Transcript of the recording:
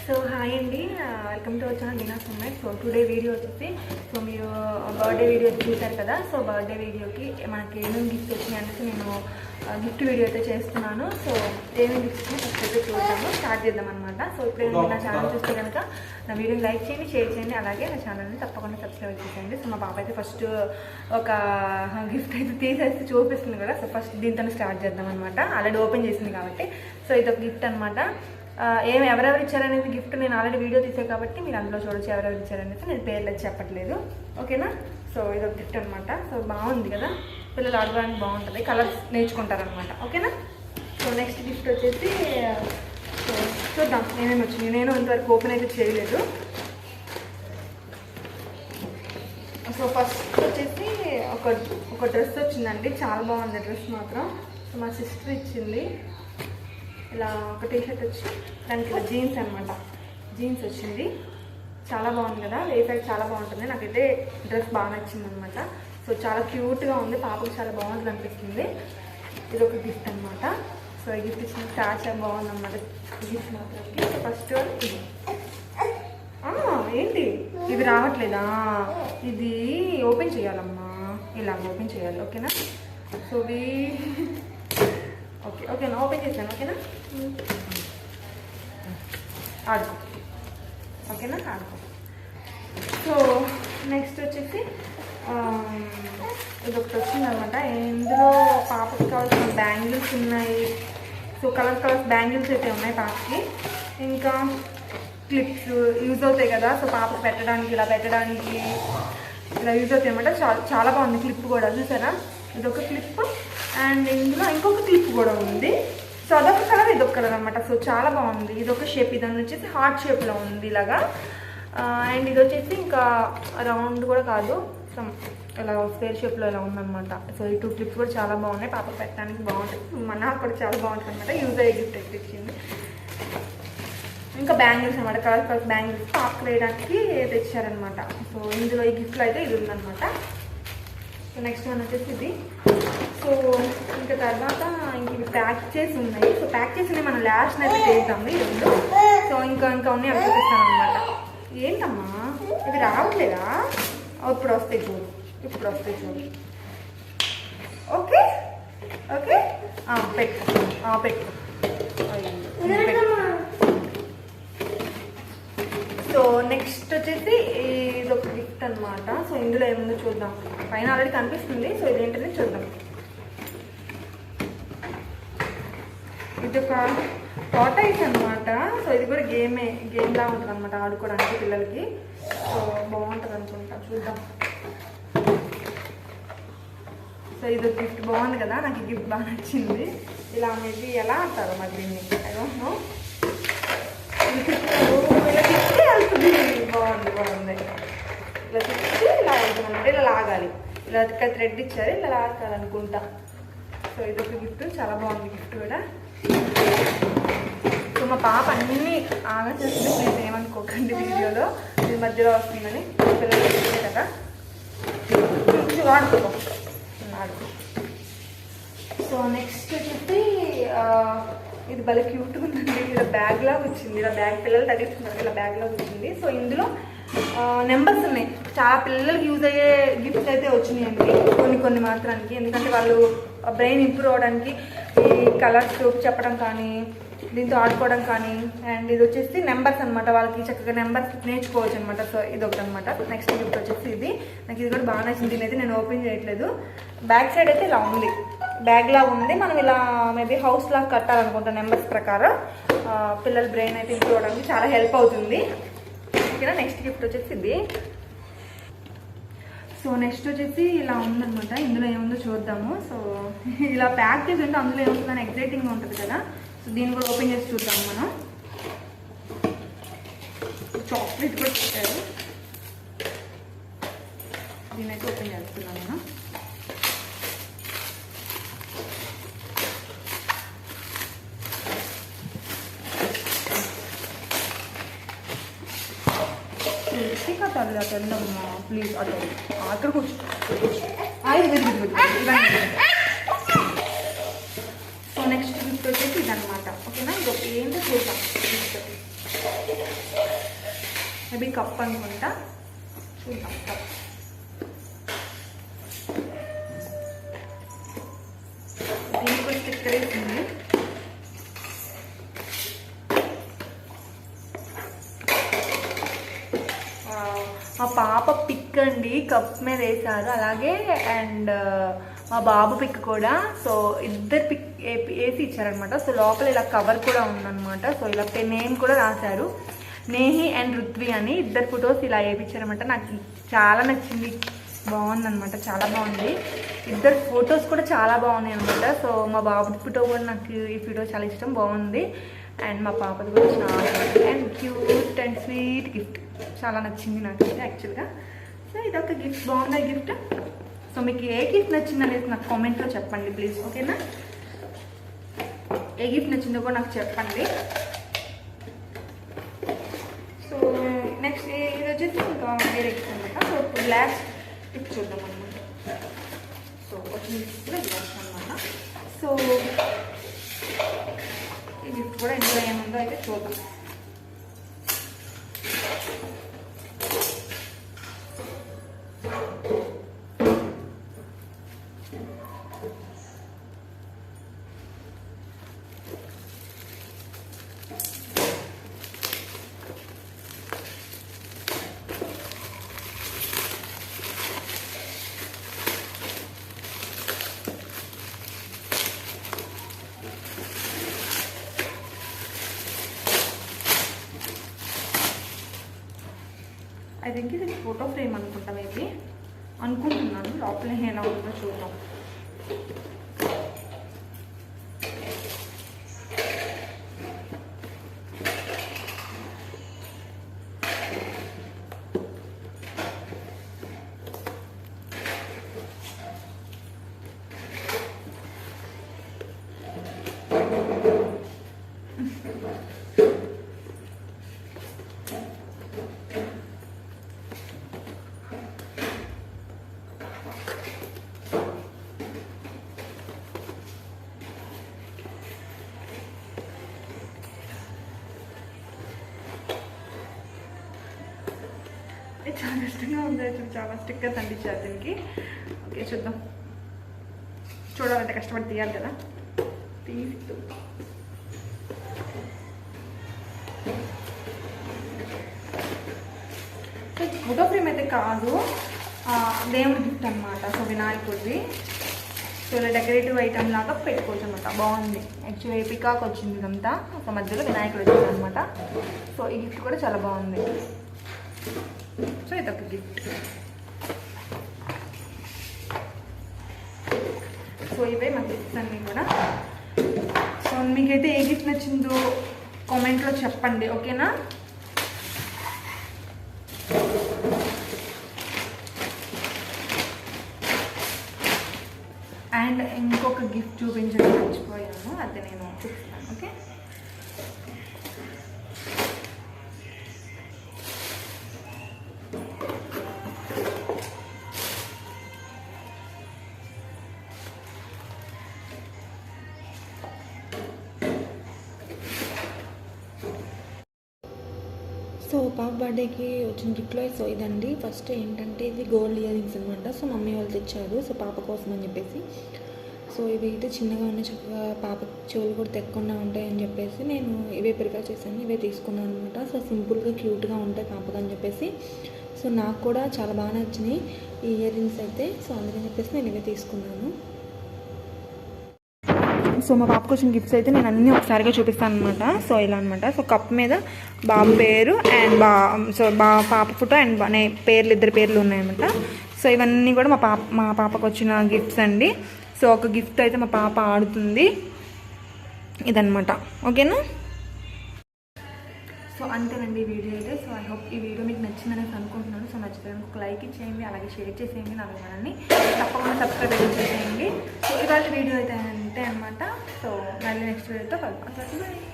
So hi అండి, welcome to our channel Veena సమ్మేట్. So today video వచ్చేసి మీరు బర్త్డే వీడియో చూసారు కదా. సో బర్త్డే వీడియోకి మనకి ఏమేమి గిఫ్ట్ వచ్చినాయి అనేసి నేను గిఫ్ట్ వీడియో అయితే చేస్తున్నాను. సో ఏమేమి గిఫ్ట్ ఫస్ట్ అయితే చూద్దాము, స్టార్ట్ చేద్దాం అనమాట. సో ఇప్పుడు నా ఛానల్ చూస్తే కనుక నా వీడియోని లైక్ చేయండి, షేర్ చేయండి, అలాగే నా ఛానల్ని తప్పకుండా సబ్స్క్రైబ్ చేయండి. సో మా పాప అయితే ఫస్ట్ ఒక గిఫ్ట్ అయితే తీసేసి చూపిస్తుంది కదా. సో ఫస్ట్ దీంతో స్టార్ట్ చేద్దాం అనమాట. ఆల్రెడీ ఓపెన్ చేసింది కాబట్టి. సో ఇది ఒక గిఫ్ట్ అనమాట. ఎవరెవరు ఇచ్చారనేది గిఫ్ట్ నేను ఆల్రెడీ వీడియో తీసాను కాబట్టి మీరు అందులో చూడొచ్చు ఎవరెవరు ఇచ్చారనేది. నేను పేర్లు అయితే చెప్పట్లేదు, ఓకేనా. సో ఇది ఒక గిఫ్ట్ అనమాట. సో బాగుంది కదా, పిల్లలు ఆడుకోవడానికి బాగుంటుంది, కలర్స్ నేర్చుకుంటారనమాట, ఓకేనా. సో నెక్స్ట్ గిఫ్ట్ వచ్చేసి సో చూద్దాం ఏమేమి వచ్చింది. నేను ఇంతవరకు ఓపెన్ అయితే చేయలేదు. సో ఫస్ట్ వచ్చేసి ఒక డ్రెస్ వచ్చిందండి, చాలా బాగుంది డ్రెస్ మాత్రం. సో మా సిస్టర్ ఇచ్చింది. ఇలా ఒక టీషర్ట్ వచ్చి దానికి ఇలా జీన్స్ అనమాట, జీన్స్ వచ్చింది. చాలా బాగుంది కదా, వేఫైట్ చాలా బాగుంటుంది. నాకైతే డ్రెస్ బాగా నచ్చింది అనమాట. సో చాలా క్యూట్గా ఉంది, పాపకు చాలా బాగుంటుంది అనిపిస్తుంది. ఇది ఒక గిఫ్ట్ అనమాట. సో ఈ గిఫ్ట్ ఇచ్చిన చాలా బాగుంది అనమాట గిఫ్ట్ మాత్రం. ఫస్ట్ ఇది ఏంటి ఇది రావట్లేదా, ఇది ఓపెన్ చేయాలమ్మా, ఇలా ఓపెన్ చేయాలి, ఓకేనా. సో ఓకేనా, ఓపెన్ చేశాను, ఓకేనా. ఆడుకో, ఓకేనా, ఆడుకో. సో నెక్స్ట్ వచ్చేసి ఇదొకటి వచ్చిందనమాట. ఇందులో పాపకి కావాల్సిన బ్యాంగిల్స్ ఉన్నాయి. సో కలర్స్ బ్యాంగిల్స్ అయితే ఉన్నాయి పాపకి. ఇంకా క్లిప్స్ యూజ్ అవుతాయి కదా, సో పాపకి పెట్టడానికి ఇలా యూజ్ అవుతాయి అనమాట. చాలా బాగుంది క్లిప్ కూడా, చూసారా. ఇదొక క్లిప్ అండ్ ఇందులో ఇంకొక క్లిప్ కూడా ఉంది. సో అదొక కలర్ ఇదొక కలర్ అనమాట. సో చాలా బాగుంది. ఇదొక షేప్, ఇదని వచ్చేసి హార్ట్ షేప్లో ఉంది ఇలాగా. అండ్ ఇది వచ్చేసి ఇంకా రౌండ్ కూడా కాదు, ఇలా స్క్వేర్ షేప్లో ఇలా ఉందన్నమాట. సో ఈ 2 క్లిప్స్ కూడా చాలా బాగున్నాయి, పాప పెట్టడానికి బాగుంటాయి. నాకు కూడా చాలా బాగుంటుంది అనమాట. యూజ్ అయ్యే గిఫ్ట్ అయితే ఇచ్చింది. ఇంకా బ్యాంగిల్స్ అనమాట, కలర్స్ బ్యాంగిల్స్ పాపకు వేయడానికి తెచ్చారనమాట. సో ఇందులో ఈ గిఫ్ట్లో అయితే ఇది ఉందన్నమాట. సో నెక్స్ట్ వన్ వచ్చేసి ఇది. సో ఇంకా తర్వాత ఇంక ఇవి ప్యాక్ చేసి ఉన్నాయి. సో ప్యాక్ చేసి మనం లాస్ట్ అయితే చేద్దాము ఈ రెండు. సో ఇంకా ఉన్నాయి అవి చూపిస్తాను అనమాట. ఏంటమ్మా ఇవి రావట్లేదా, ఇప్పుడు వస్తాయి చూడు, ఓకే ఓకే పెట్టు. సో నెక్స్ట్ వచ్చేసి ఇది ఒక గిఫ్ట్ అనమాట. సో ఇందులో ఏముందో చూద్దాం. పైన ఆల్రెడీ కనిపిస్తుంది. సో ఇదేంటనే చూద్దాం. ఇది ఒక టాటాయిస్ అనమాట. సో ఇది కూడా గేమ్ లా ఉంటుంది అనమాట, ఆడుకోవడానికి పిల్లలకి. సో బాగుంటుంది అనుకుంటా, చూద్దాం. సో ఇది గిఫ్ట్ బాగుంది కదా, నాకు ఈ గిఫ్ట్ బాగా నచ్చింది. ఇలా మేబీ ఎలా అంటారు మరి దీన్ని, ఐ డోంట్ నో. ఇలా తిప్పి వెళ్తుంది, బాగుంది. ఇలా తిప్పి ఇలా వెళ్తుందన్నమాట, ఇలా లాగాలి. ఇలా థ్రెడ్ ఇచ్చారు, ఇలా లాగాలనుకుంటా. సో ఇదొక గిఫ్ట్, చాలా బాగుంది గిఫ్ట్ కూడా. సో మా పాప అన్నీ ఆగా చేస్తుంది, ప్లీజ్ ఏమనుకోకండి వీడియోలో, ఇది మధ్యలో వస్తుందని. పిల్లలు కదా, ఆడుకో. సో నెక్స్ట్ వచ్చేసి ఇది భలే క్యూట్గా ఉందండి. ఇలా బ్యాగ్ లాగా వచ్చింది, ఇలా బ్యాగ్ పిల్లలు తగ్గిస్తున్నారు, ఇలా బ్యాగ్ లాగా వచ్చింది. సో ఇందులో నెంబర్స్ ఉన్నాయి. చాలా పిల్లలకి యూజ్ అయ్యే గిఫ్ట్స్ అయితే వచ్చినాయండి, కొన్ని మాత్రానికి. ఎందుకంటే వాళ్ళు బ్రెయిన్ ఇంప్రూవ్ అవ్వడానికి ఈ కలర్స్ చెప్పడం కానీ, దీంతో ఆడుకోవడం కానీ. అండ్ ఇది వచ్చేసి నెంబర్స్ అనమాట, వాళ్ళకి చక్కగా నెంబర్స్ నేర్చుకోవచ్చు అనమాట. సో ఇది ఒకటి అనమాట. నెక్స్ట్ గిఫ్ట్ వచ్చేసి ఇది. నాకు ఇది కూడా బాగా నచ్చింది. దీని అయితే నేను ఓపెన్ చేయట్లేదు. బ్యాక్ సైడ్ అయితే ఇలా ఉంది, బ్యాగ్ లాగా ఉంది. మనం ఇలా మేబీ హౌస్ లాగా కట్టాలనుకుంటాం నెంబర్స్ ప్రకారం. పిల్లల బ్రెయిన్ అయితే ఇంప్రూవ్ అవ్వడానికి చాలా హెల్ప్ అవుతుంది, ఓకేనా. నెక్స్ట్ గిఫ్ట్ వచ్చేసి ఇది. సో నెక్స్ట్ వచ్చేసి ఇలా ఉందనమాట. ఇందులో ఏముందో చూద్దాము. సో ఇలా ప్యాక్ చేసి ఉంటే అందులో ఏముంటుందని ఎగ్జైటింగ్గా ఉంటుంది కదా. సో దీన్ని కూడా ఓపెన్ చేసి చూద్దాము మనం. చాక్లెట్ కూడా పెట్టారు, దీన్ని అయితే ఓపెన్ చేస్తున్నాను మనం. అటమ్మా ప్లీజ్, అక్కడ కూర్చో. సో నెక్స్ట్ గిఫ్ట్ వచ్చేసి ఇది అనమాట, ఓకేనా. ఇది ఏంటో చూద్దాం. మేబీ కప్ అనుకుంటా, చూద్దాం. కప్ దీనికి స్టిక్కర్ వేసింది. మా పాప పిక్ అండి కప్ మీద వేసారు అలాగే, అండ్ మా బాబు పిక్ కూడా. సో ఇద్దరు పిక్ వేసి ఇచ్చారనమాట. సో లోపల ఇలా కవర్ కూడా ఉందన్నమాట. సో ఇలా నేమ్ కూడా రాశారు, నేహి అండ్ రుత్వి అని. ఇద్దరు ఫొటోస్ ఇలా వేయించారనమాట. నాకు చాలా నచ్చింది, బాగుందనమాట, చాలా బాగుంది. ఇద్దరు ఫొటోస్ కూడా చాలా బాగున్నాయి అనమాట. సో మా బాబు ఫోటో కూడా నాకు ఈ ఫోటో చాలా ఇష్టం, బాగుంది. అండ్ మా పాపది కూడా చాలా and cute and sweet gift, చాలా నచ్చింది నాకు యాక్చువల్గా. సో ఇదొక గిఫ్ట్, బాగుంది గిఫ్ట్. సో మీకు ఏ గిఫ్ట్ నచ్చింది అనేది నాకు కామెంట్లో చెప్పండి ప్లీజ్, ఓకేనా? ఏ గిఫ్ట్ నచ్చిందో కూడా నాకు చెప్పండి. సో నెక్స్ట్ ఇది వచ్చేసి ఇంకా వేరే గిఫ్ట్ అనమాట. సో ఇప్పుడు లాస్ట్ గిఫ్ట్ చూద్దాం అనమాట. సో వచ్చిన గిఫ్ట్ కూడా లాస్ట్ అనమాట. సో ఈ గిఫ్ట్ కూడా ఇందులో ఏముందో అయితే చూద్దాం. ఐ థింక్ ఇది ఫోటో ఫ్రేమ్ అనుకుంటా, మేబీ అనుకుంటున్నాను. లోపల ఎలా ఉందో చూద్దాం. చాలా ఇష్టంగా ఉంది, చాలా స్టిక్కర్స్ అంటించారు దీనికి. ఓకే చూద్దాం, చూడాలంటే కష్టపడి తీయాలి కదా, తీసి ఫోటో ఫ్రేమ్ అయితే కాదు, దేవుడి గిఫ్ట్ అనమాట. సో వినాయకుడిది. సో ఇలా డెకరేటివ్ ఐటమ్ లాగా పెట్టుకోవచ్చు అనమాట, బాగుంది. యాక్చువల్లీ పికాక్ వచ్చింది ఇదంతా, ఒక మధ్యలో వినాయకుడు వచ్చింది అనమాట. సో ఈ గిఫ్ట్ కూడా చాలా బాగుంది. సో ఇదొక గిఫ్ట్. సో ఇవే మా గిఫ్ట్స్ అన్నీ కూడా. సో మీకైతే ఏ గిఫ్ట్ నచ్చిందో కామెంట్లో చెప్పండి, ఓకేనా? అండ్ ఇంకొక గిఫ్ట్ చూపించడం మర్చిపోయాను, అది నేను చూపిస్తాను, ఓకే? సో పాప బర్త్డేకి వచ్చిన గిఫ్ట్లో సో ఇదండి. ఫస్ట్ ఏంటంటే ఇది గోల్డ్ ఇయర్ రింగ్స్ అనమాట. సో మమ్మీ వాళ్ళు తెచ్చారు, సో పాప కోసం అని చెప్పేసి. సో ఇవి అయితే చిన్నగా ఉన్నాయి, చక్కగా పాప చెవులు కూడా తెక్కకుండా ఉంటాయని చెప్పేసి నేను ఇవే ప్రిఫర్ చేశాను, ఇవే తీసుకున్నాను అనమాట. సో సింపుల్గా క్యూట్గా ఉంటాయి పాపకు అని చెప్పేసి. సో నాకు కూడా చాలా బాగా నచ్చినాయి ఈ ఇయర్ రింగ్స్ అయితే. సో అందుకని చెప్పేసి నేను ఇవే తీసుకున్నాను. సో మా పాపకు వచ్చిన గిఫ్ట్స్ అయితే నేను అన్నీ ఒకసారిగా చూపిస్తాను అనమాట. సో ఇలా అనమాట. సో కప్ మీద బాబు పేరు అండ్ పాప ఫోటో అండ్ పేర్లు, ఇద్దరు పేర్లు ఉన్నాయన్నమాట. సో ఇవన్నీ కూడా మా పాపకు వచ్చిన గిఫ్ట్స్ అండి. సో ఒక గిఫ్ట్ అయితే మా పాప ఆడుతుంది, ఇదనమాట, ఓకేనా? సో అంతేనండి ఈ వీడియో అయితే. సో ఐ హోప్ ఈ వీడియో మీకు నచ్చిందనేసి అనుకుంటున్నాను. సో నచ్చితే ఒక లైక్ ఇచ్చేయండి, అలాగే షేర్ చేసేయండి నా ఛానల్ని, తప్పకుండా సబ్స్క్రైబ్ చేసేయండి. సో ఇవాళ వీడియో అయితే అంతే అనమాట. సో మళ్ళీ నెక్స్ట్ వీడియోతో కలుగుతాం.